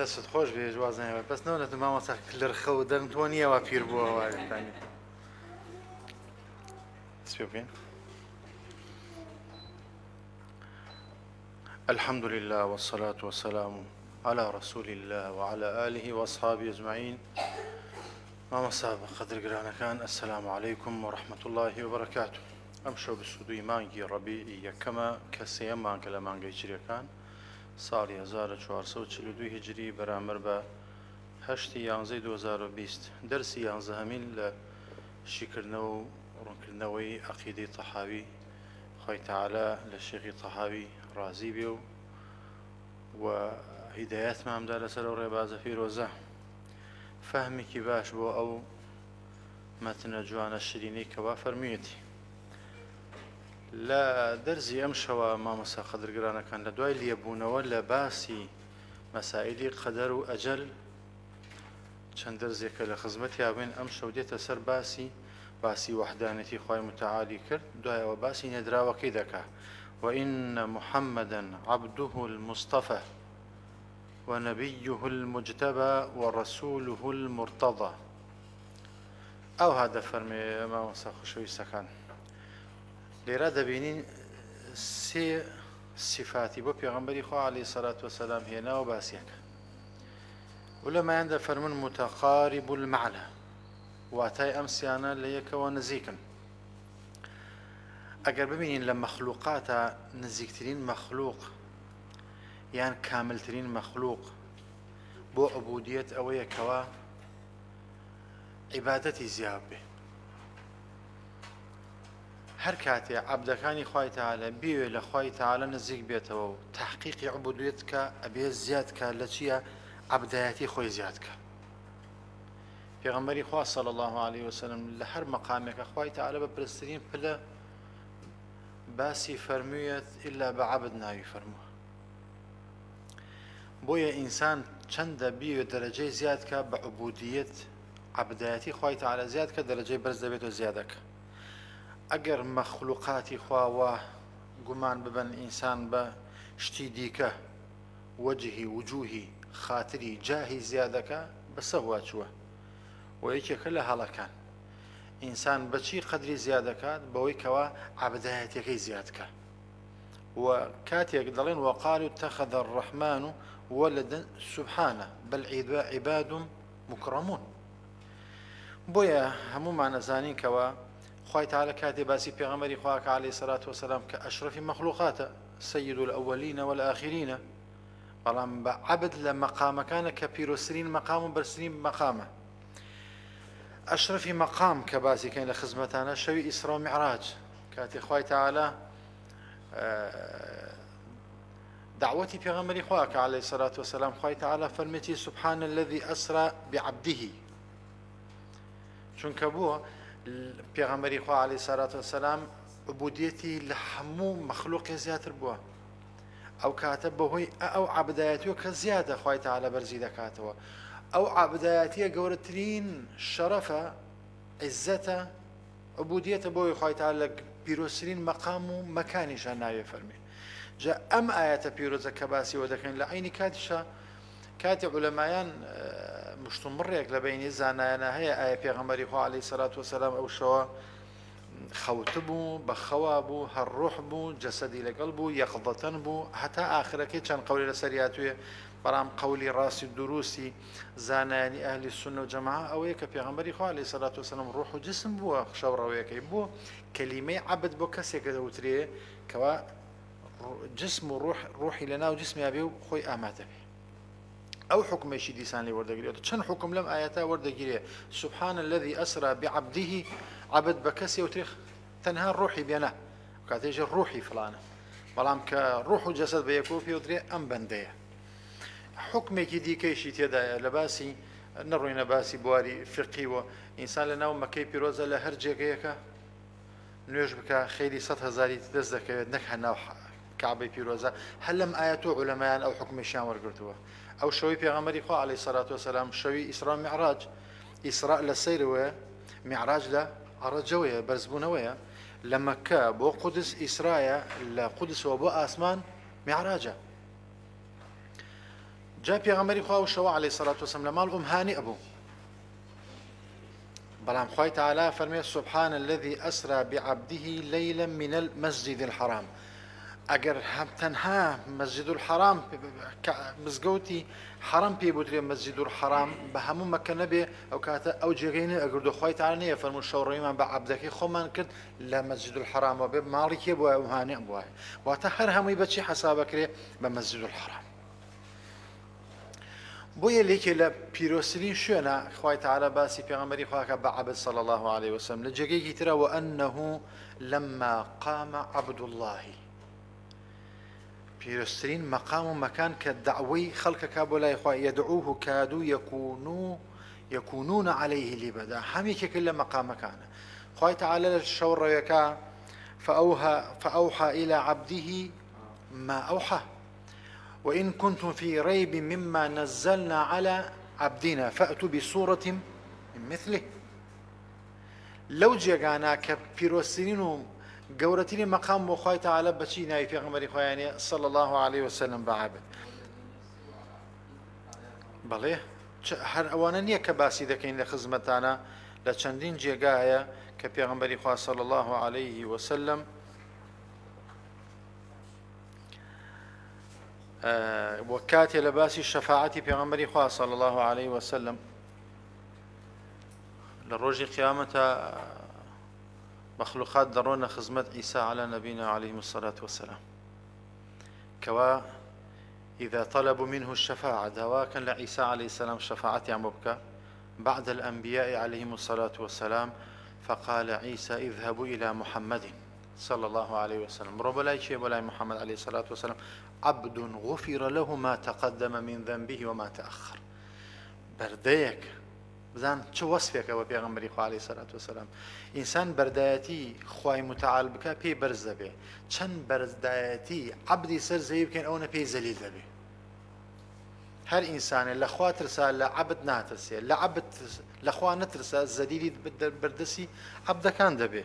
دەست خۆش بێ جوازانەوە بەس نەوەێت مامەسا لەرخە و دەنگ تۆ نییەوە پیر بووەوەتانی سپێ بکەین. الحمد لله والصلاة والسلام على رسول الله وعلى آله وأصحابه أجمعين. مامەسا قەدرگرانەکان السلام عليكم ورحمة الله وبركاته. ئەمشەو بسودوی مانگی ڕەبیعی یەکەمە کە سێیەم مانگە لە مانگەی جریەکان ساڵی 1442 هیجری بەرامبەر بە 8 یانزەی 2020 دەرسی یانزەهەمین لە شیکردنەوە و ڕوونکردنەوەی عەقیدەی تەحاوی خوای تەعالا لە شێخی تەحاوی ڕازی بێ و هیدایەتماندا لەسەر ئەو ڕێبازە فیرۆزە فەهمێکی باش بۆ ئەو مەتنە جوانە شرینەی کەوا فەرموویەتی. لە دەرزی ئەم شەوە مامەسا قەدرگرانەکان لە دوای لێبوونەوە لە باسی مەسائیلی قەدەر و ئەجەل چەند دەرزێکە لە خزمەتی هاوێن ئەم شەو دێتە سەر باسی وحدانەتی خوای متعالی کرد، دوایەوە باسی نێدراوەکەی دەکا. وإن محمدا عبده المصطفى ونبيه المجتبى ورسوله المرتضى. ئەو هادە فەرمێ مامەسا خۆشەویستەکان لێرە دەبینین سێ سیفاتی بۆ پێغەمبەری خوا عەلەیهی سەلات وەسەلام هێناوە باسیەکە و لەمایان دەفەرمون متەقارب المعنى واتای ئەم سیانە لە یەکەوە نزیکن. ئەگەر ببینین لە مەخلوقاتە نزیکترین مەخلوق یان کاملترین مەخلوق بۆ عوبودیەت ئەوەیە کەوا عیبادەتی زیاد بێ. هەر کاتێ عەبدەکانی خوای تەعالە بیوێ لە خوای تەعالە نزیک بێتەوە و تەحقیقی عوبودیەت کە ئەبێ زیاد کە لە چییە عەبدایەتی خۆی زیاد کە. پێغەمبەری خوا صلی الله علیه وسلم لە هەر مەقامێکە خوای تەعالە بە پرسترین پلە باسی فەرموویەت ئیلا بە عەبد ناوی فەرمووە. بۆیە ئینسان چەندە بیوێ دەرەجەی زیاد کە بە عوبودیەت عەبدایەتی خوای تەعالە زیاد کە دەرەجەی بەرز دەبێتەوە زیادەکە. ئەگەر مەخلوقاتی خواوە گومان ببن ئینسان بە شتی دیکە وەجهی وجوهی خاتری جاهی زیادەکە بەسە واچووە و یەکێکە لە هەڵەکان ئینسان بەچی قەدری زیادەکات بەوەی کەوا عەبدایەتەکەی زیادکە و کاتێک دەڵێن وەقالوا اتخذ الرحمن ولدا سبحانه بل عباد مكرمون. بۆیە هەمومان ئەزانین کەوا خوای تەعالە کاتێ باسی پێغەمبەری خوا کە عەلەیهی سەلات وەسەلام کە ئەشرەفی مەخلوقاتە سەید الأولین والآخرین بەڵام بە عەبد لە مەقامەکانە کە پیرۆزترین مەقام و بەرزترین مەقامە. ئەشرەفی مەقام کە باسی کەین لە خزمەتانە شەوی ئیسرا و میعراج کاتێ خوای تەعالە دعوەتی پێغەمبەری خوا کە عەلەیهی سەلات وەسەلام خوای تەعالە فەرمێتی سبحان الذي أسرى بعبده چونکە بووە پێغەمبەری خوا عەلەیهی سەلات وەسەلام عوبودیەتی لە هەموو مەخلوقی زیاتر بووە. ئەو کاتە بەهۆی ئەو عەبدایەتیەوە کە زیادە خوای تەعالە بەرزی دەکاتەوە. ئەو عەبدایەتیە گەورەترین شەرەفە عیززەتە عوبودیەتە بۆی خوای تەعالە لە پیرۆزترین مەقام و مەکانیشان ناوێ فەرمێ. جا ئەم ئایەتە پیرۆزە کە باسیەوە دەکەین لە عینی کاتیشە کاتی عولەمایان مشتومڕێک لە بینی زانایانە هەیە ئایا پێغەمبەری خوا عەلەیهی سەلات وەسەلام ئەو شەوە خەوت بوو بەخەوا بوو هەر ڕوح بوو جەسەدی لەگەڵ بوو یەقظەتەن بوو هەتا ئاخرەکەی چەند قەولی لەسەر هاتوویە بەڵام قەولی ڕاستی دروستی زانایانی ئەهلی سونە و جەماعە ئەوەیە کە پێغەمبەری خوا عەلەیهی سەلات وەسەلام ڕوح و جسم بووە شەوڕەوەیەکەی بوو کەلیمەی عەبد بۆ کەسێکە دەوترێ کەوا جسم و ڕوحی لەناو جسمیا بێ و خۆی ئامادە بێ. ئەو حکمێکی دیسان لێ وەردەگرێت چەند حکم لەم ئاەتە وەردەگیرێ سبحان الذي أسرى بعبده عەبد بە کەسێ وترێ تەنها ڕوحی بێنە کاتێژە ڕوحی فڵانە بەڵام کە ڕوح و جەسەد بە یەکەوە پێوترێ ئەم بەندەیە. حکمێکی دیکەیشی تێدایە لە باسی نەڕۆینە باسی بواری فقیوە ئینسان لە ناو مەکەی پیرۆزە لە هەر جێگەیەکە نوێژ بکە خەیری 100,000 دەست دەکەوێت نەک هەناو کعبەی پیرۆزە. هەر لەم ئایەتە عولەمایان ئەو حکمیشیان وەرگرتووە. ئەو شەوی پێغەمبەری خوا عەلەیهی سەلات وەسەلام شەوی ئیسرا و میعراج ئیسرا لە سەیرەوەیە میعراج لە عەرەجەوەیە بەرزبوونەوەیە لە مەکە بۆ قودس ئیسرایە لە قودسەوە بۆ ئاسمان میعراجە. جا پێغەمبەری خوا وشەوە عەلەیهی سەڵات وسەلام لە ماڵ هانێ ئەبوو بەڵام خوای تعالی فەرمێ سبحان الذي أسرى بعبده ليلا من المسجد الحرام ئەگەر تەنها مەسجد الحرام مزگەوتی حرام پێ بوترێ مەسجد الحرام بە هەموو مەکە نەبێ ئەو کاتە ئەو جێگەی ئەگەردو خوای تعالی نییە فەرموو شەوڕێمان بە عەبدەکەی خۆمان کرد لە مەسجد الحرامەوە بێ ماڵی کێ بووە ئەو هانێ بووە واتە هەر هەمووی بەچی حەسابەکرێ بە مەسجد الحرام بۆیە لێکێ لە پیرۆستترین شوێنە خوای تعالی باسی پێغەمبەری خواکە بە عەبد صلی الله عليه وسلم لە جێگەیەکی ترە وأنه لما قام عبد الله پیرۆستترین مەقام و مەکان کە دعوەی خەڵکەکە بۆ لای خوا يدعوه كادوا يكونون عليه لبدا هەمیێکێک لە مەقامەکانە خوای تعالی لە شەو ڕێیەکە فأوحى إلى عبده ما أوحى وإن كنتم في ريب مما نزلنا على عبدنا فأتوا بصورة من مثله لو جێگانە کە پیرۆستترین و گەورەترین مەقام بۆ خوای تعالی بەچی ناوی پێغەمبەری خۆیانێ صلی الله عليه وسلم بەعابد بەڵێ هەر ئەوانە نییە کە باسی دەکەین لە خزمەتانە لە چەندین جێگایە کە پێغەمبەری خوا صلی الله عليه وسلم وەکاتێ لە باسی شەفاعەتی پێغەمبەری خوا صلی الله عليه وسلم لە ڕۆژی قیامەتە مخلوقات دەڕۆنە خزمەت عیسا على نبينا عليه الصلاة والسلام كوا إذا طلبوا منه الشفاعة دواكا لعيسى عليه السلام شفاعة عن ببكى بعد الأنبياء عليهم الصلاة والسلام فقال عيسى اذهبوا إلى محمد صلى الله عليه وسلم رب لا يشيء ولا محمد عليه الصلاة والسلام عبد غفر له ما تقدم من ذنبه وما تأخر برديك بزان چه وصفێکەوە پێغەمبەری خوا عەلەیهی سەلات وسەلام ئینسان بەردایەتی خوای متعال بکە پێی بەرز دەبێ چەند بەرزدایەتی عەبدی سەر زەوی بکەین ئەوە پێی زەلیل دەبێ هەر ئینسانێ لە خوا ترسا لە عەبد ناترسێ لە عەبد لە خوا نەترسا زەلیلی بەردەسی عەبدەکان دەبێ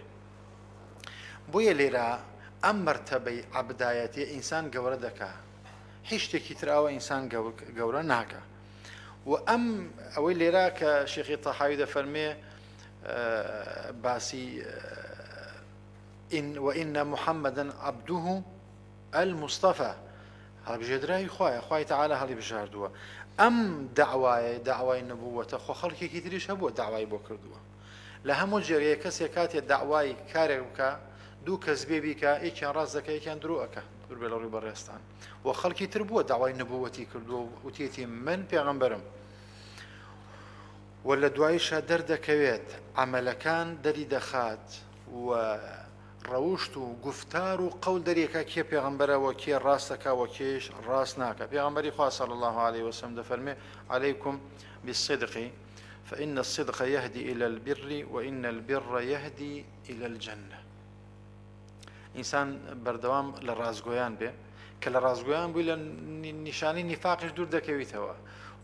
بۆیە لێرە ئەم مەرتەبەی عەبدایەتی ئینسان گەورە دەکا هیچ شتێکی تراوە ئینسان گەورە ناکە وأم أو اللي راك شيخي طحاوي دفرمي باسي وإن محمدا عبده المصطفى هل بجدراي خواي تعالى هل بجاردوا أم دعوة النبوة خو خلقي كتريش هبو دعوة بوكردوا لهم جريه كسي كاتي دعوة كاربكا دو كذبي بيكا إيش كان رازك إيش كان دروكا بربلوري بريستان وخلقي تربوا دعوة النبوة كردوا وتيتي من بيغمبرم ولا دوایشە دەردەکەوێت عملەکان دەری دەخات و ڕەوشت و گفتار و قەول دەریەکە کێ پێغەمبەرەوە کێ ڕاستەکە و کێش ڕاست ناکە پێغەمبەری خوا صلی الله عليه وسلم دەفەرمێ عليكم بالصدق فإن الصدق يهدي إلى البر وإن البر يهدي إلى الجنة ئینسان بەردەوام لە ڕازگۆیان بێ کە لە ڕازگۆیان بووی لە نیشانی نیفاقش دوور دەکەویتەوە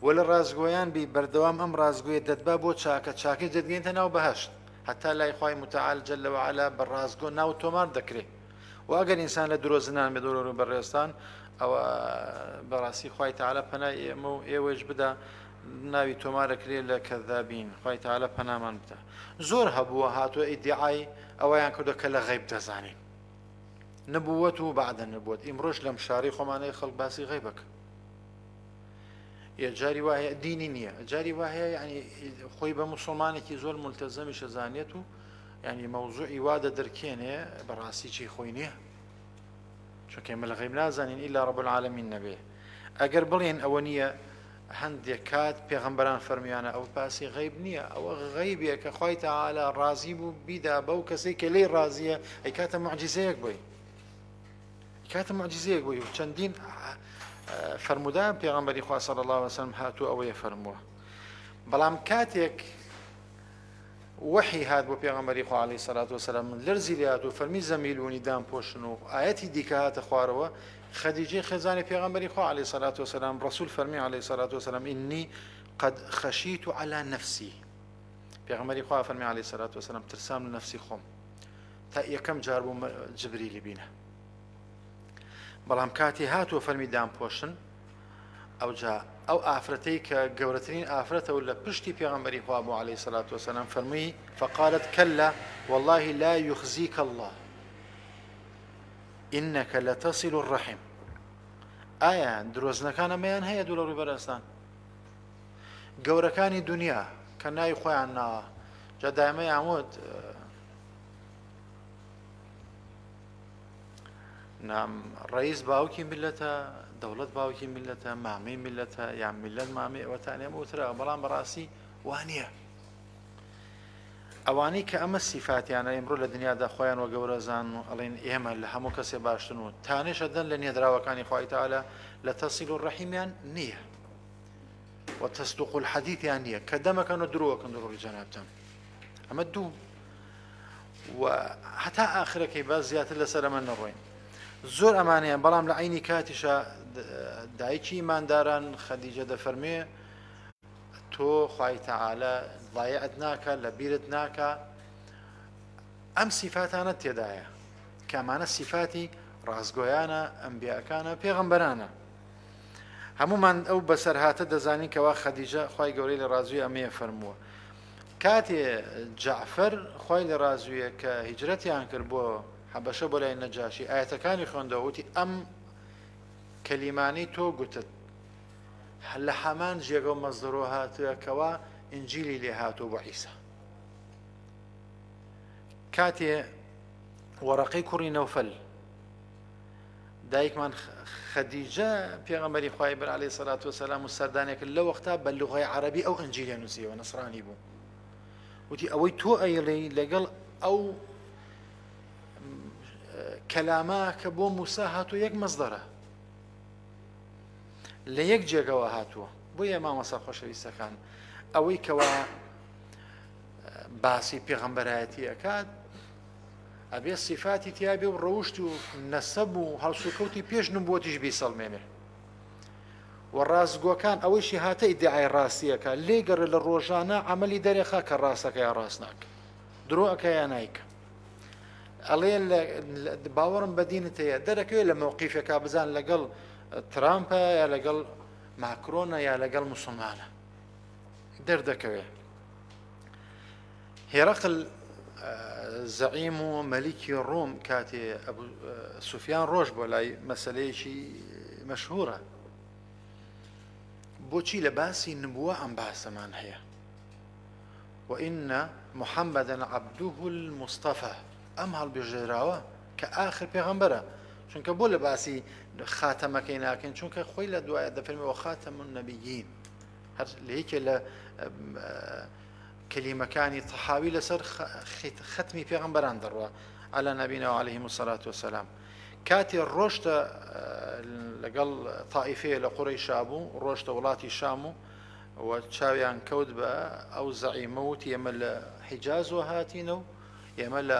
ولا رازقويان ببردوام أم رازقوية ددبابو تشاكي جدجين تناو بهشت حتى لا يخوي متعال جل وعلا بالرازقو ناو تومار ذكري وأجر إنسان لدروزنان بدورو بالريستان أو براسي خوي تعالى فنا مو يوج بدا ناوي تومار كري لكذابين خوي تعالى فنا من بدا زور هبوا هاتو ادعاء أو ينكدو كلا غيب تزاني نبوته بعد النبوة إمروش لم شاريخ وما يخلق باسي غيبك جاری وایە دینی نییە جاری وایە یعنی خۆی بە مسلمانێکی زۆر ملتەزەمی شەزانێت و یعنی مەوزوعی وا دەدرکێنێ بەڕاستی چی خۆی نییە چونکە ئێمە لە غەیب نازانین ئیلا ڕەب العالەمین نەبێ ئەگەر بڵێن ئەوە نییە هەندێک کات پێغەمبەران فەرمیانە ئەو پاسی غەیب نییە ئەوە غەیبێ کە خوای تەعالی ڕازی بوو بیدا بەو کەسەی کە لێی ڕازیە ئەی کاتە موعجیزەیەک بووی کاتە موعجیزەیەک بووی و چەندین فرمودان پێغەمبەری خوا صلی الله عليه وسلم هاتووە ئەوەیە فەرمووە بەڵام کاتێک وحی هات بۆ پێغەمبەری خوا عەلەیهی سەلات وسەلام لەرزی لێ هاتوو فەرمی زەمیلونی دامپۆشن و ئایەتی دیکە هاتە خوارەوە خەدیجەی خێزانی پێغەمبەری خوا عەلەیهی سەلات وسەلام ڕەسوول فەرمی عەلەیهی سەلات وسەلام ئینی قەد خەشیت عەلی نەفسی پێغەمبەری خوا فەرمی عەلەیهی سەلات وسەلام ترسام لە نەفسی خۆم تا یەکەم جار بوو جبریلی بینە بەڵام کاتی هاتووە فەرمی دامپۆشن ئەوجا ئەو ئافرەتەی کە گەورەترین ئافرەتە و لە پشتی پێغەمبەری خوا بوو عەلەیهی سەڵات وەسەلام فەرمووی فقالت كلا والله لا يخزيك الله إنك لتصل الرحم ئایا درۆزنەکان ئەمەیان هەیە دوو لە ڕووی بەرەستان گەورەکانی دنیا کە ناوی خۆیان ناوە جا دایمە یاموت نام ڕئیس باوکی میلەتە دەوڵەت باوکی میلەتە مامەی میلەتە یان میلەت مامەی ئەوەتان ئێمە وترا بەڵام بەڕاستی وانە ئەوانەی کە ئەمە سیفاتیانە ئێمڕۆ لە دنیادا خۆیان وە گەورەزان و ئەڵێن ئێمە لە هەموو کەسێ باشتن و تانێشە دەن لە نێدراوەکانی خوای تەعالە لە تەسیل و ڕەحیمیان نییە و تەصدیق الحەدیثیان نییە کە دەمەکەن و درۆوەکەن ڕووی جەنابتان ئەمە دوو و هەتا ئاخرەکەی باز زیاتر لەسەر ئەمە نەڕۆین زۆر ئەمانەیان بەڵام لە عینی کاتیشە دایکی ئیمانداران خەدیجە دەفەرمێ تۆ خوای تەعالە ضایعت ناکە لە بیرت ناکە ئەم سیفاتانە تێدایە کە ئەمانە سیفاتی ڕازگۆیانە ئەنبیاکانە پێغەمبەرانە هەمومان ئەو بەسەرهاتە دەزانین کەوا خەدیجە خوای گەورەی لە ڕازووی ئەمەیە فەرمووە کاتێ جەعفەر خوای لە ڕازوویە کە هیجرەتیان کرد بۆ حەبەشە بۆ لای نەجاشی ئاەتەکانی خوێندەوە وتی ئەم کەلیمانەی تۆ گوتت لە هەمان جێگە و مەزدەرۆ هاتووە کەوا ئینجیلی لێ هاتووە بۆ عیسا کاتێ وەرەقەی کوڕی نەوفەل دایکمان خەدیجە پێغەمبەری خوای بەر عەلەیهی سەڵات وەسەلام و سەردانێک لە وەختا بە لوغەی عەرەبی ئەو ئینجیلە نووسیەوە نەسڕانی بوو وتی ئەوەی تۆ ئەیڵێی لەگەڵ ئەو کەلامە کە بۆ موسا هاتووە یەک مەزدەرە لە یەک جێگەوە هاتووە بۆیە مامەسا خۆشەویستەکان ئەوەی کەوا باسی پێغەمبەرایەتی ئەکات ئەبێ سیفاتی تیابێ و ڕەوشت و نەسەب و هەڵسوکەوتی پێش نبووەتیش بیسەڵمێنێ و ڕاستگۆکان ئەوەیشی هاتە ئیدعای ڕاستیەکە لێگەڕێ لە ڕۆژانە عەمەلی دەرێخا کە ڕاستەکە یا ڕاست ناکە درۆ ئەکە یا نایکە ئەڵێ باوەڕم بەدینت هەیە دەرەکەوێت لە مەوقیفێکا بزان لەگەڵ ترامپە یا لەگەڵ ماکرۆنە یا لەگەڵ موسڵمانە دەردەکەوێ هێرەقل زەعیم و مەلیکی ڕۆم کاتێ سوفیان ڕۆژ بۆ لای مەسەلەیەکی مەشهورە بۆچی لە باسی نبووە ئەم باسەمان هەیە وئینە محەممەدەن عەبدوه الموستەفە ئەم هەڵبژێراوە کە ئاخر پێغەمبەرە چونکە بۆ لە باسی خاتەمەکەی ناکەین چونکە خۆی لە دوایە دەفەرمێەوە خاتەم النەبیین هەر لە یەکێ لە کەلیمەکانی تەحاوی لەسەر ختمی پێغەمبەران دەڕوە عەلا نەبینا عەلەیهیمو سەڵات وەسەلام کاتێ ڕۆشتە لەگەڵ تائیفەیە لە قوڕەیشا بوو ڕۆشتە وڵاتی شام و چاویان کەوت بە ئەو زەعیمە وتی ئێمە لە حیجازەوە هاتینە و ئێمە لە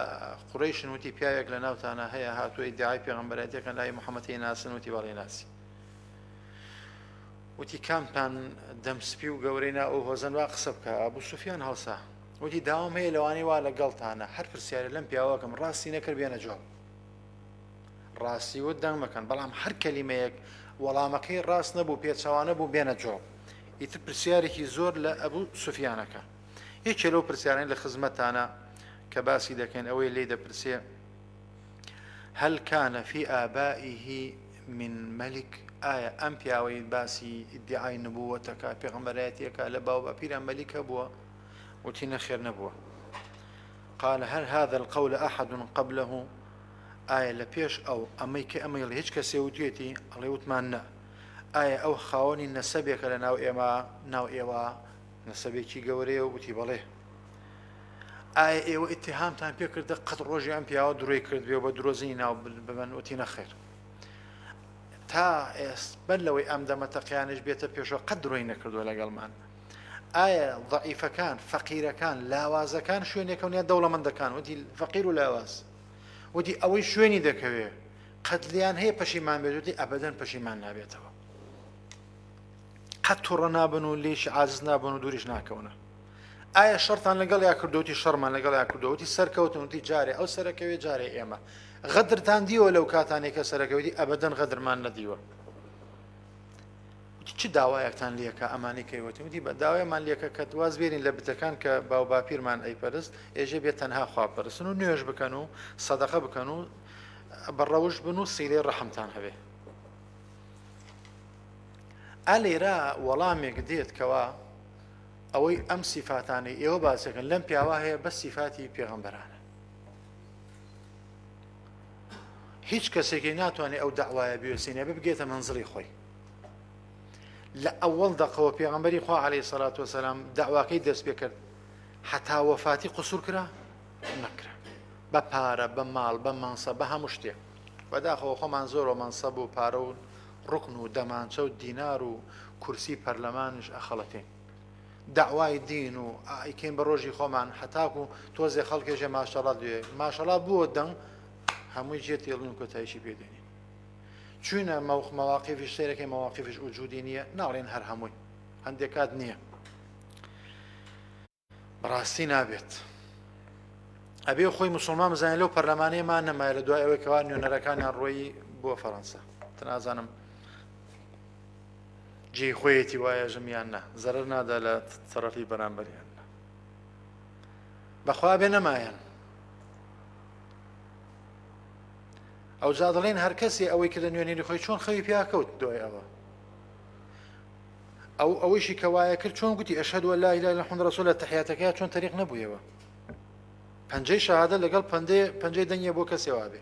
قوڕەیشن وتی پیاوێک لە ناوتانە هەیە هاتووە ئیدعای پێغەمبەرەتیەکەن لای موحەممەدی ناسن وتی بەڵێ ناسی وتی کامتان دەمسپی و گەورەینا ئەو هۆزەن وا قسە بکە ئەبوو سوفیان هەڵسا وتی داوام هەیە لەوانەی وا لەگەڵتانە هەر پرسیارە لەم پیاوەکەم ڕاستی نەکرد بێنە جواب ڕاستی وت دەنگ مەکەن بەڵام هەر کەلیمەیەک وەڵامەکەی ڕاست نەبوو پێچەوانە بوو بێنە جواب ئیتر پرسیارێکی زۆر لە ئەبوو سوفیانەکە یەکێ لەو پرسیارەی لە خزمەتانە کە باسی دەکەن ئەوەی لێ دەپرسێ هەل کانە فی ئابائیه من مەلیک ئایا ئەم پیاوەی باسی ئیدعای نبووەتەکە پێغەمبەرایەتیەکە لە باو بەپیران مەلیک هەبووە وتی نەخێر نەبووە قال هل هذا القول أحد قبله ئایا لە پێش ئەو ئەمەی کە ئەمەی لە هیچ کەسێ وتێتی ئەڵێ وتمان نە ئایا ئەو خاوەنی نەسەبێکە لە ناو ئێمە ناو ئێوە نەسەبێکی گەورەیە و وتی بەڵێ ئایا ئێوە ئیتیهامتان پێ کردە قەت ڕۆژی ئەم پیاوە دروی کرد بێ بە درۆزنی ناو ببەن وتی نەخێر تا بەر لەوەی ئەم دەمەتەقیانش بێتە پێشەوە قەت درۆی نەکردووە لەگەڵمان ئایا ضعیفەکان فەقیرەکان لاوازەکان شوێنێکەونیان دەوڵەمەندەکان وتی فەقیر و لاواز وتی ئەوەی شوێنی دەکەوێ قەت لیان هەیە پەشیمان بێت وتی ئەبەدەن پەشیمان نابێتەوە قەت تووڕە نابن و لێشی عاجز نابن و دووریش ناکەونە ئایا شەڕتان لەگەڵ یا کردوتی شەڕمان لەگەڵ یا کردوتی سەرکەوتنوتی جارێ ئەو سەرەکەوێ جارێ ئێمە غەدرتان دیوە لەو کاتانێکە سەرەکەوتی ئەبەدەن غەدرمان نەدیوە چ داوایەکتان لێکە ئەمانی کەیوەتی بە داوایمان لێکە کە واز بێنین لە بتەکان کە باو باپیرمان ئەیپەرست ئێژێ بێت تەنها خواپەرستن و نوێژ بکەن و سەدەقە بکەن و بەڕەوش بن و سیرەی ڕەحمتان هەبێ. ئەلێرا وەڵامێک دێت کەوا ئەوەی ئەم سیفاتانی ئێوە باسەکەن لەم پیاوە هەیە بە سیفاتی پێغەمبەرانە. هیچ کەسێکی ناتوانێت ئەو داوایە بوێسینە بگێتە منزڵی خۆی. لە ئەوەڵ دەقەوە پێغەمبەری خوا عەلەیهی سەڵات وەسەلام داواکەی دەست پێ کرد حتا وەفاتی قسوور کرا نەکرا بە پارە بە ماڵ بە مانسە بە هەموو شتێک بەداخەوە خۆمان زۆرە مانسەب و پارە و ڕوکن و دەمانچە و دینار و کورسی پەرلەمانش ئەخەڵەتین داوای دین و ئایکەین بە ڕۆژی خۆمان حتاکو تۆزێ خەڵکێژێ ماشەڵات دوێ ماشەڵات بووە دەنگ هەمووی جێت تێڵین کۆتایشی پێدێنین چوینە مەواقیفی شتێرەکەی مەواقیفش وجودی نییە ناڵێن هەر هەمووی هەندێک کات نییە بەڕاستی نابێت ئەبێ خۆی مسلمان بزانێت لەو پەرلەمانەیەمان نەمایە لە دوای ئەوەی کەوا نوێنەرەکانیان ڕۆیی بۆ فەڕەنسا تەنازانم جێی خۆیەتی وایە ژمیان نە زەرەر نادا لە تەرەفی بەرامبەریان بەخوا بێ نەمایەن ئەو جا دەڵێن هەر کەسێ ئەوەی کە لە نوێنێری خۆی چۆن خەوی پیاکەوت دوای ئەوە ئەوەیشی کە وایە کرد چۆن گوتی ئەشهەدو ئەن لا ئیلاهە ئیلا الله محەممەد ڕەسوول لە تەحیاتەکەیە چۆن تەریق نەبوویەوە پەنجەی شەهادە لەگەڵ پەنجەی دەنگیە بۆ کەسێ وابێ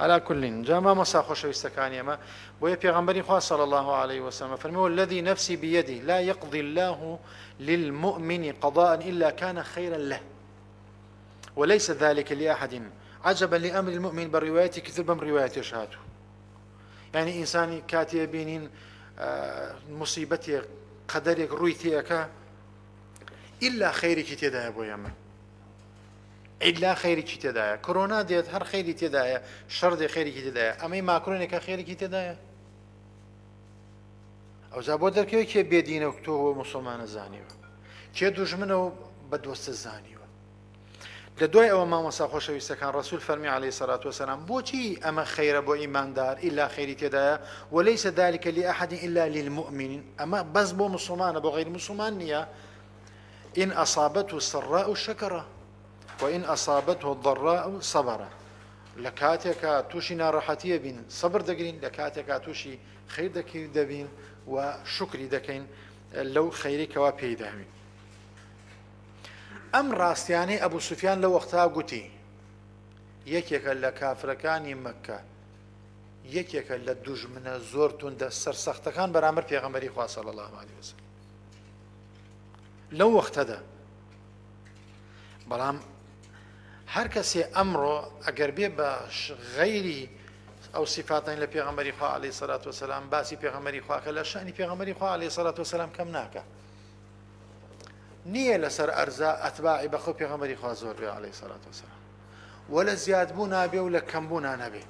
على كل جا ما مسا خۆشەویستەکانی ئەمە بۆیە پێغەمبەری خوا صلی الله عليه وسلم فەرمێ والذي نفسي بيده لا يقضي الله للمؤمن قضاء إلا كان خيرا له وليس ذلك لأحد عجبا لأمر المؤمن بالرواية كثير بم رواية شهاده يعني إنساني كاتي بينين مصيبتي قدرك رويتيك إلا خيرك تدا يا أبو يمن إلا خيرك تدا كورونا ديت هر خيري تدا شر دي خيرك تدا أما ما كورونك خيرك تدا أو زابودر كي بيدينك تو مسلمان زاني كي دجمنه بدوست الزاني لدوای ئەوە مامۆستا خۆشەویستەکان ڕەسوول فەرمی عەلەیهی سەڵات وەسەلام بۆچی ئەمە خەیرە بۆ ئیماندار ئیلا خەیری تێدایە وەلەیسە ذلك لأحد إلا للمؤمن ئەمە بەس بۆ مسلمانە بۆ غەیری مسلمان نییە إن أصابته السراء شكر وإن أصابته الضراء صبر لە کاتێکە تووشی ناڕەحەتیە بین سەبر دەگرین لە کاتێکە تووشی خەیر دەبین و شکری دەکەین لەو خەیری کەوا پێیداوین ئەم ڕاستیانەی ئەبوو سوفیان لە وەختا گوتی یەکێکە لە کافرەکانی مەککە یەکێکە لە دوژمنە زۆر توندە سەرسەختەکان بەرامبەر پێغەمبەری خوا صلی الله علیه وسلم لەو وەختەدا بەڵام هەر کەسێ ئەمڕۆ ئەگەر بێ بە غەیری ئەو سیفاتین لە پێغەمبەری خوا عەلەیهی سەڵات وەسەلام باسی پێغەمبەری خوا کە لە شەئنی پێغەمبەری خوا عەلەیهی سەڵات وەسەلام کەم ناکە نییە لەسەر ئەرزا ئەتباعی بەخۆ پێغەمبەری خوا زۆر بێ عەلەیهی سەڵات وەسەلام ولا زیادبوو نابێ و لە کەمبوو نابێ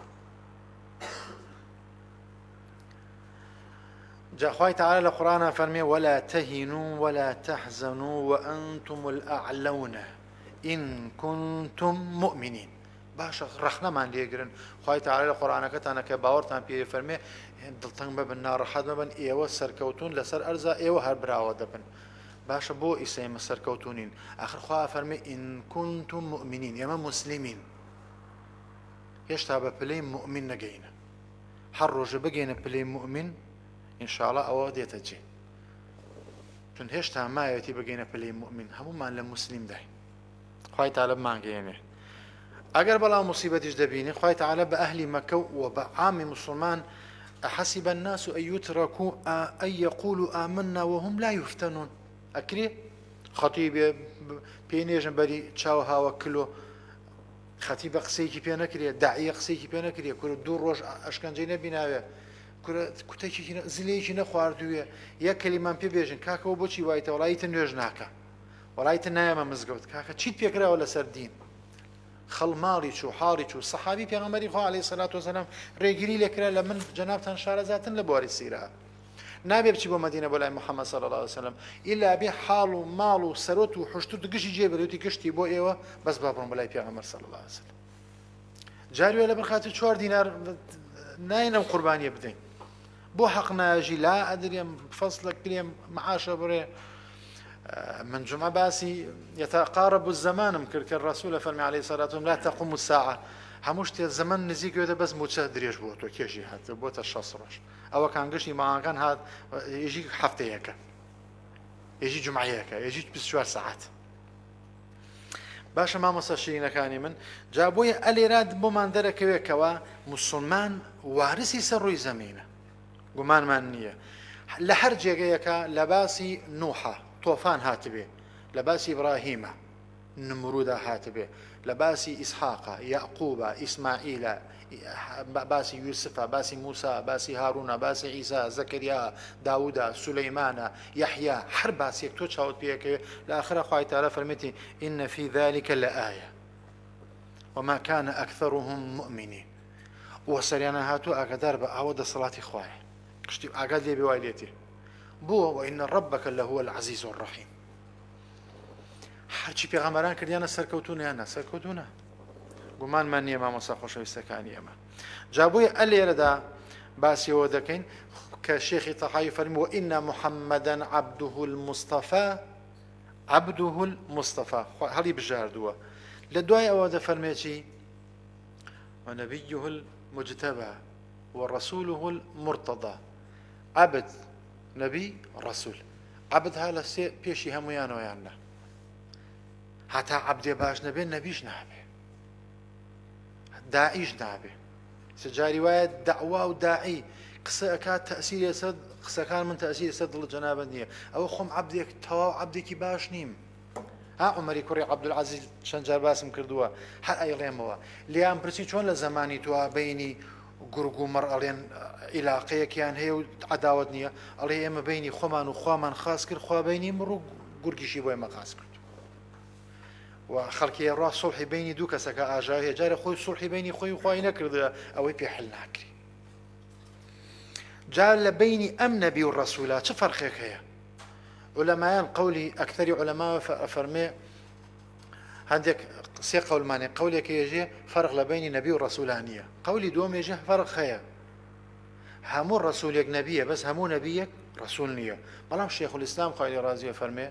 جا خوای تەعالە لە قورئانە فەرمێ ولا تهینوا ولا تحزنوا وأنتم الأعلون إن كنتم مؤمنين باشە ڕەخنەمان لێگرن خوای تەعالە لە قورئانەکەتانە کە باوەڕتان پێ فەرمێ دڵتەنگ ببن ناڕەحەت ببن ئێوە سەرکەوتون لەسەر ئەرزا ئێوە هەر براوە دەبن باشە بۆ ئیسەیمە سەرکەوتونین ئاخر خوا فەرمێ إن كنتم مؤمنين ئێمە مسلمین هێشتا بە پلەی مؤمن نەگەینە هەر ڕۆژە بگەینە پلەی مؤمن ئینشاءڵڵا ئەوە دێتە جێ چون هێشتا مایەتی بگەینە پلەی مؤمن هەموومان لە مسلیم داین خوای تەعالە بمانگەێنێ ئەگەر بەڵام مصیبەتیش دەبینی خوای تەعالە بە ئەهلی مەکە و بە عامی مسلمان أحسب الناس أن يتركوا أن يقولوا آمنا وهم لا يفتنون ئەکرێ خەتیبێ پێنێژن بەری چاو هاوە کلۆ خەتیبە قسەیەکی پێ نەکرێ داعیە قسەیەکی پێ نەکرێ کورە دوو ڕۆژ ئەشکەنجەی نەبیناوێ کوتێکی زلەیەکی نەخواردوویە یەک کەلیمان پێ بێژن کاکەەوە بۆچی وایتە وڵایتە نوێژ ناکە وڵایتە نایەمە مزگەوت کاکە چیت پێکراوە لەسەر دین خەڵماڵی چوو حاڵی چوو سەحابی پێغەمبەری خوا عەلەیهی سەڵات وەسەلام ڕێگیری لێکرا لە من جەنابتان شارەزاتن لە بواری سیرا نابێ بچی بۆ مەدینە بۆ لای محەممەد صلی الله علیه وسلم ئیلا بێ حاڵ و ماڵ و سەرۆت و حوشت و گشتی جێبێتی گشتی بۆ ئێوە بەس با بڕۆم بە لای پێغەمبەر صلی الله علیه وسلم جاروێ لە بەرخاتر 4 دینار ناینەم قوربانیە بدەین بۆ حەق ناژی لا ئەدرێم فەسڵە کرێم معاشە بڕێ من جمعة باسي يتقارب الزمان كرك الرسول فرمي عليه الصلاة والسلام لا تقوم الساعة هموشت الزمن نزيك يودا بس موتشا دريش بوتو كيشي حتى بوتا الشصرش أو كان قشي ما كان هذا يجي حفتة هيك يجي جمعة هيك يجي بسشوار ساعات باشا ما مساشينا كاني من جابوي الإراد بمان درك ويكوا مسلمان وارثي سروي زمينه قمان مانية لحرج يكا لباسي نوحة طوفان هاتبه لباسي إبراهيم نمرود هاتبه لباسي إسحاق يعقوب إسماعيل باسي يوسف باسي موسى باسي هارون باسي عيسى زكريا داود سليمان يحيى حرب باسي يكتو تشاوت بيك لآخر أخوة تعالى فرمتي إن في ذلك لآية وما كان أكثرهم مؤمنين وسريانا هاتو أقدار بأعود صلاة إخوائي أقاد لي بواليتي بو وإن ربك لهو العزيز الرحيم هرچی پێغەمبەران کردیانە سەرکەوتونیانە سەرکەوتونە گومانمان نییە مامۆستا خۆشەویستەکانی ئێمە جابووی ئەلێرەدا باسیەوە دەکەین کە شێخی تەحاوی فەرمی وئین محەممەدەن عەبدوه المستەفا عەبدوه المستەفا هەڵی بژاردووە لە دوای ئەوە دەفەرمێکی ونبيه المجتبى ورسوله المرتضى عبد نبي رسول عبد هذا بيشي هميان ويانا حتى عبد باش نبي نبيش نابي داعيش نابي سجاري رواية دعوة وداعي قصة كانت تأثير سد قصة كان من تأثير سد الجنابة النية أو خم عبدك توا عبدك باش نيم ها عمري كوري عبد العزيز شنجار باسم كردوا هر أي ريموا ليام برسي شون لزماني توا بيني گورگ و مەڕ ئەڵێن عیلاقەیەکیان هەیە و عەداوەت نییە ئەڵێ ئێمە بینی خۆمان و خوامان خاس کرد خوا بینی مڕ و گورگیشی بۆ ئێمە خاس کرد و خەڵکی ڕا سوڵحی بینی دوو کەسەکە ئاژاوی هەیە جارە خۆی سوڵحی بینی خۆی خوای نەکردە ئەوەی پێحل ناکری جا لە بینی ئەم نەبی و ڕەسوولە چه فەرقێک هەیە عولەمایان قەولی ئەکتەری عولەما فەرمێ هەندێک سێ قەولمانێ قەولێکی یەژێ فەرق لە بینی نەبی و ڕەسوولانیە قەولی دووەم یەژێ فەرق هەیە هەموو ڕەسوولێک نەبیە بەس هەموو نەبیەک ڕەسوول نییە بەڵام شێخ الئیسلام خوای لێ ڕازیە فەرمێ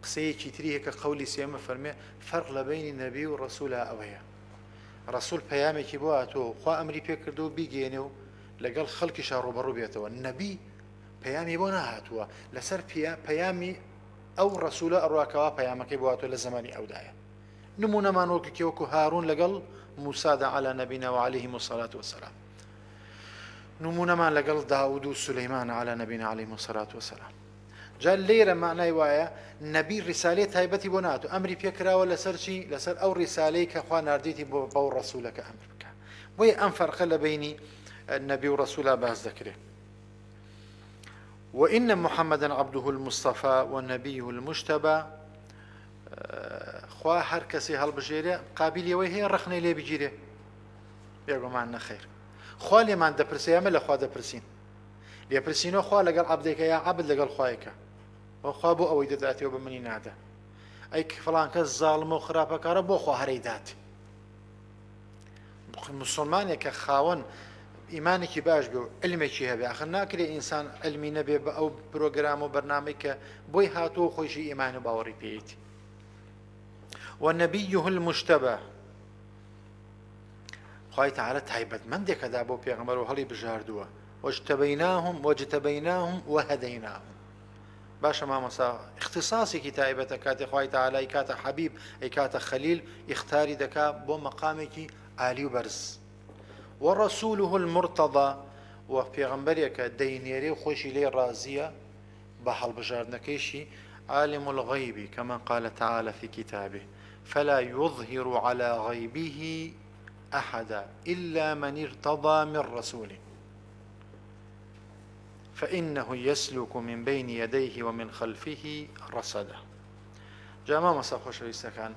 قسەیەکی تری هەیە کە قەولی سێمە فەرمێ فەرق لە بینی نەبی و ڕەسوولە ئەوەیە ڕەسوول پەیامێکی بۆ هاتووە خوا ئەمری پێ کردو و بیگێنێ و لەگەڵ خەڵکیشا ڕوبەڕوو بێتەوە نەبی پەیامی بۆ ناهاتووە لەسەر پەیامی ئەو ڕەسوولە ئەڕواکەوە پەیامەکەی بۆ هاتووە لە زەمانی ئەودایە نمونەمان وەکو وەکو هارون لەگەڵ موسادا على نبينا وعليهم الصلاة والسلام نمونەمان لەگەڵ داود و سلەیمان على نبينا عليهم الصلاة والسلام جا لێرە معنای وایە نەبی ڕیسالەی تایبەتی بۆ ناتوە ئەمری پێکراوە لەسەر چی لەسەر ئەو ڕیسالەی کە خوا ناردێتی بەو ڕەسوولەکە ئەمر بکە بۆیە ئەم فەرقە لە بینی نەبی و ڕەسوولە باس دەکرێت وإن محمدا عبده المصطفى والنبي المجتبى خوا هەر کەسێ هەڵبژێرێ قابلیەوەی هەیە ڕخنەی لێ بگیرێ بێگومان نەخێر خوا لێمان دەپرسێ ئەمە لە خوا دەپرسین لێپرسینەوە خوا لەگەڵ عەبدێکە یا عەبد لەگەڵ خوایەکە خوا بۆ ئەوەی دەداتێەوە بە منی نادا ئەی فڵان کەس زاڵمە و خراپەکارە بۆ خوا هەرەی دات مسلمانێک کە خاوەن ئیمانێکی باش بێ و علمێکی هەبێ ئاخر ناکرێ ئینسان علمی نەبێ بە ئەو پرۆگرام و بەرنامەی کە بۆی هاتووە خۆیشی ئیمان و باوەڕی پێیەتی ونبيه المجتبى خوای تعالی تایبەتمەندێک کەدا بۆ پێغەمبەر و هەڵی بژاردووە واجتبيناهم وهديناهم باشە مامۆستا اختصاصێکی تایبەتە کاتێ خوای تعالی کاتە حەبیب ئەی کاتە خەلیل ئیختاری دەکا بۆ مەقامێکی عالی و بەرز ورسوله المرتضى و پێغەمبەرێکە دەینێرێ و خۆشی لێ ڕازیە بە هەڵبژاردنەکەیشی عالم الغيب كما قال تعالى في كتابه فلا يظهر على غيبه أحدا إلا من ارتضى من رسول فإنه يسلك من بين يديه ومن خلفه رصدا جامع مساخوش ويستكان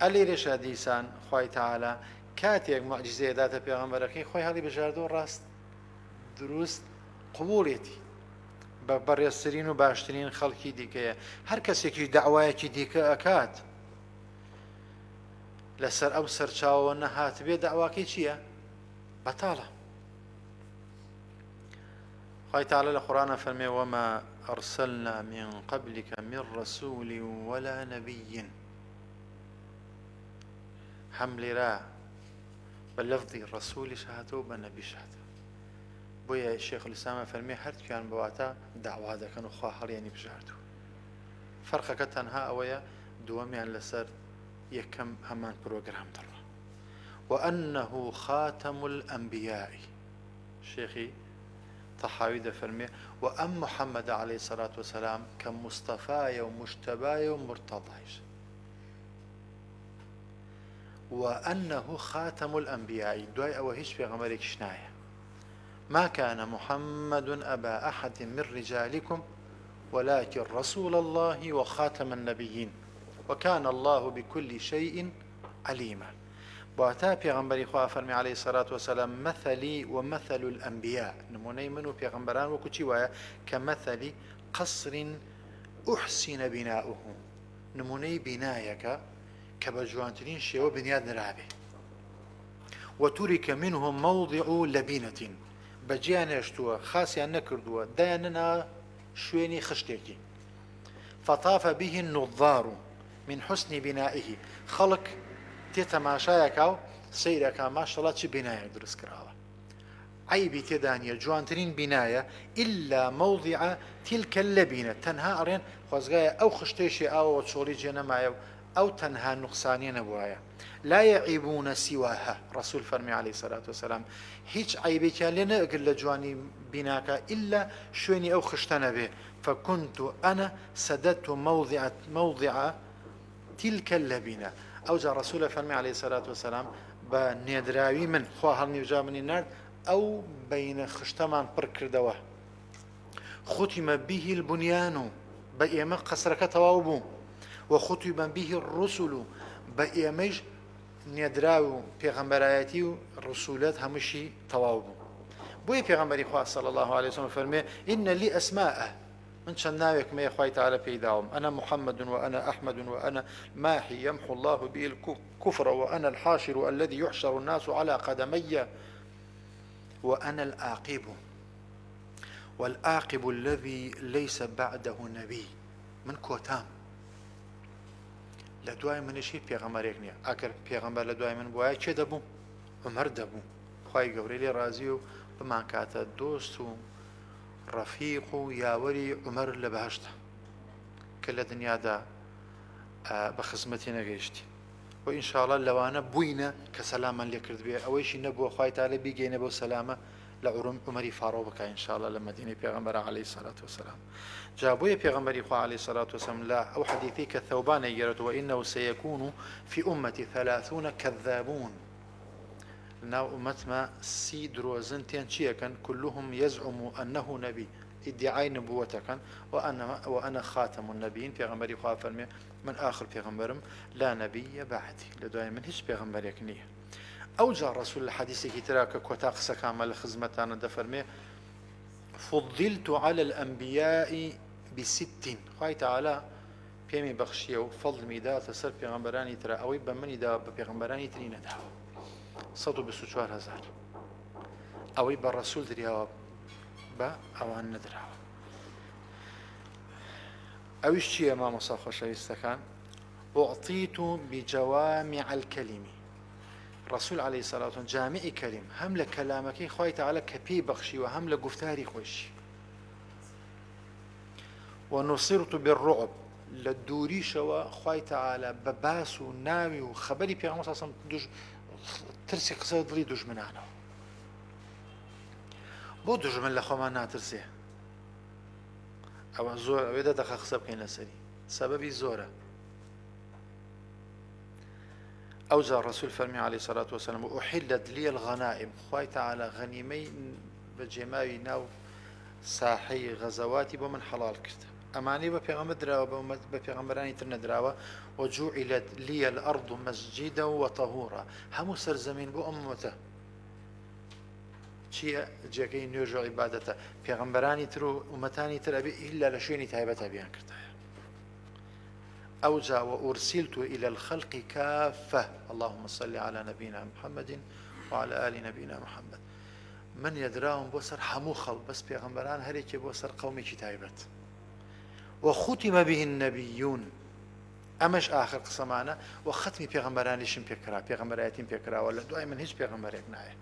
ألي رشاد ديسان خوي تعالى كاتيك معجزة ذات بيغمبركين خوي هذه بجاردو راست دروست قبوليتي بەڕێزترین و باشترین خەڵکی دیکەیە هەر کەسێکی داوایەکی دیکە ئەکات لەسەر ئەو سەرچاوە نەهات بێ داواکەی چییە؟ بەتاڵە خوای تعالی القرآن فرمي وما أرسلنا من قبلك من رسول ولا نبي حمل را بلفظ الرسول شهادة بنبي شهادة بويا الشيخ الإسلام فرمي هر كان بواتا دعوة كانوا خواهر يعني بجاردو فرقك تنها أويا دوامي لسر يكم همان بروغرام دروا وأنه خاتم الأنبياء شيخي طحاوي فرمي وأم محمد عليه الصلاة والسلام كمصطفى ومجتبى ومرتضى وأنه خاتم الأنبياء دواي أو هيش في غمرك شناية ما كان محمد أبا أحد من رجالكم ولكن رسول الله وخاتم النبيين وكان الله بكل شيء عليما بواتا پیغمبری خواه فرمی عليه الصلاة والسلام مثلي ومثل الأنبياء نموني منو پیغمبران وكتي وايا كمثل قصر أحسن بناؤه نموني بنايك كبجوانترين شيء بنياد نرابي وترك منهم موضع لبنة بجيان يشتوى خاصيا نكردوى دياننا شويني خشتيكي فطاف به النظار من حسن بنائه خلق تتماشايكاو سيركا ما شاء الله بناية درس كراوة عيبي تدانية جوانترين بناية إلا موضع تلك اللبنة تنها أرين خوزغاية أو خشتيشي أو تشولي جينا مايو أو تنها نقصانين أبوايا لا يعيبون سواها رسول فرمي عليه الصلاة والسلام هيج عيبي كان لنا أقل جواني بناك إلا شويني أو خشتنا به فكنت أنا سددت موضع تلك اللبنة أو جاء رسول فرمي عليه الصلاة والسلام بنيدراوي من خواه النيوجا من النار أو بين خشتمان بركردوه ختم به البنيان بأيما قصرك توابو وختم به الرسل بأيمج نيدراو پیغمبرایتی رسولات همشي توابو بوي پیغمبري خواه صلى الله عليه وسلم فرمي إن لي أسماء من شناوك ما يخوي تعالى بيداهم أنا محمد وأنا أحمد وأنا ماحي يمحو الله به الكفر وأنا الحاشر الذي يحشر الناس على قدمي وأنا العاقب والعاقب الذي ليس بعده نبي من كوتام لدواي من شيء پیغمبريك نيا أكر پیغمبر لدواي من بوايا چه دبو عمر دبو خواهي قوري لي رازيو بما كاتا دوستو رفيق ياوري عمر لبهشته كل دنيا دا بخزمتي نقيشتي وإن شاء الله لو أنا بوينا كسلاما لكرد بيه أويش نبو خواهي تعالى بيجي نبو سلامة لعرم عمري فارو بك إن شاء الله لما ديني بيغمبر عليه الصلاة والسلام جابوية بيغمبري خواه عليه الصلاة والسلام لا أو حديثي كالثوبان يجرت وإنه سيكون في أمتي 30 كذابون ناو أمتما سي دروزنتين شيئا كلهم يزعم أنه نبي ادعاء نبوتك وأنا خاتم النبيين بيغمبري خواه فرمي من آخر بيغمبرم لا نبي بعدي لدواء من هيش بيغمبر يكنيه أو جاء رسول الحديث كتراك كوتاق سكامل خزمتان دفرمي فضلت على الأنبياء ب6 خواه تعالى بيمي بخشيه وفضل ميدا تسر بيغمبراني ترى أوي بمني دا بيغمبراني ترين داو 124,000 أوي بالرسول درياوا با أوان ندراوا أويش شيء ما مصاخ شايستكان أعطيت بجوامع الكلم الرسول عليه الصلاة والسلام جامع كلم هم لكلامك خوي تعالى كبي بخشي وهم لقفتاري خوش ونصرت بالرعب للدوري شوا خوي تعالى بباس وناوي وخبري بيغمس أصلا ترسي قصة دلي دجمنانه بۆ دژمن لە خۆمان ناترسێ ئەوە زۆر ئەوێدە دەخە قسە بکەین لەسەری سەبەبی زۆرە ئەو جا ڕەسوول فەرمی عليه الصلاة والسلام أحلت لي الغنائم خوای تعالى غەنیمەی بەجێماوی ناو ساحەی غەزەواتی بۆ من حەڵال کرد ئەمانەی بە پێغەمبەر دراوە بە پێغەمبەرانی تر نەدراوە وجوعلت لي الأرض مسجدا وطهورا هەموو سەرزەمین بۆ ئەمەتە چیە جێگەی نوێژ و عیبادەتە پێغەمبەرانی تر و ئومەتانی تر ئەبێ ئیلا لە شوێنی تایبەتە بیان کردایە أو جاء وأرسلت إلى الخلق كافة اللهم صل على نبينا محمد وعلى آل نبينا محمد من يدراهم بوسر حمو خل بس بيغمبران هريك بوسر قومي كتايبت وختم به النبيون أمش آخر قصة معنا وختمي بيغمبران ليشم بيكرا بيغمبراتين بيكرا ولا دعاء من هيج بيغمبرات نايه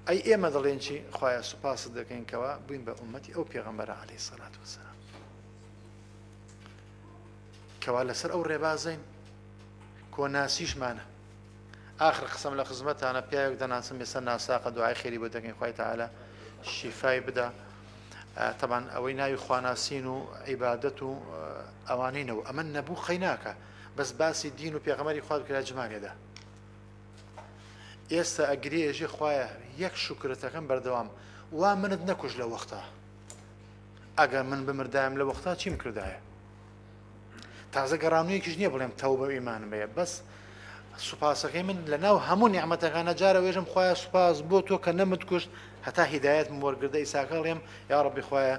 أي إما ضلينشي خوايا سباس دكين كوا بين بأمتي أو بيغمبر عليه الصلاة والسلام كوا لسر أو ربازين كوا ناسيش معنا آخر قسم لخزمتها أنا بياك دنا نسمي سنة ساقة دعاء خيري بدكين خواي تعالى الشفاء بدا طبعا أوينا يخواناسين عبادته أوانين وأمن نبو خيناك بس باسي الدين وبيغمري خواد كلا جمال يده ئێستا ئەگرێژی خوایە یەک شکرەتەکەم بەردەوام وا منت نەکوژ لە وەختە ئەگەر من بمردایم لە وەختە چیم کردایە تازە گەڕانوویەکیش نییە بڵێم تەوبە و ئیمانم بەیە بەس سوپاسەکەی من لە ناو هەموو نیعمەتەکانە جارە وێژم خوایە سوپاس بۆ تۆ کە نەمت کوشت هەتا هیدایەتم وەرگردە ئیساکە ئەڵێم یا ڕەبی خوایە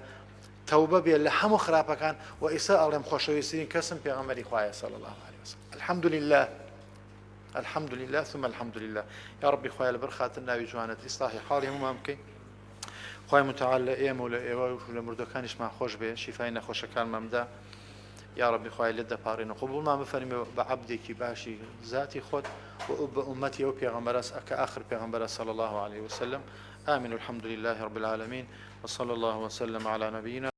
تەوبە بێ لە هەموو خراپەکان و ئیسا ئەڵێم خۆشەویستترین کەسم پێغەمبەری خوایە صلی الله عليه وسلم الحمد لله الحمد لله ثم الحمد لله يا ربي خويا البرخات الناوي جوانت إصلاحي حالي هم ممكن خويا متعال إيم ولا إيواش ولا مردكانش مع خوش به شفاينا خوش كان ممدا يا ربي خويا لدى بارين قبول ما مفهمي بعبدك باشي ذاتي خود وأب أمتي أو بيغمبرس كآخر بيغمبرس صلى الله عليه وسلم آمين الحمد لله رب العالمين وصلى الله وسلم على نبينا